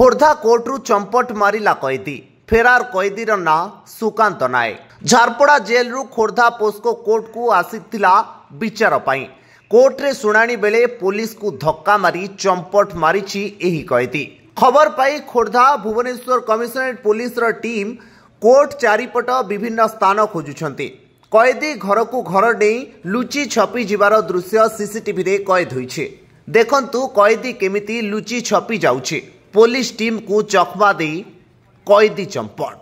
खोर्धा कोर्टरू चंपट मारिला कैदी। फेरार कैदीर ना सुकांत नायक। झारपड़ा जेल रु खोर्धा पोस्को कोर्ट को आसीथिला विचार पाई। कोर्ट रे सुनानी बेले पुलिस को धक्का मारी चंपट मारिछि एही कैदी। खबर पाई खोर्धा भुवनेश्वर कमिशनरेट पुलिस रो टीम कोर्ट चारिपट विभिन्न स्थान खोजुछंती। कैदी घर को घर डेई लुचि छपी जिबार दृश्य सीसीटीवी रे कैद होइछे। देखंतु कैदी केमिति लुचि छपी जाउछे। पुलिस टीम को चकमा देई कैदी चंपट।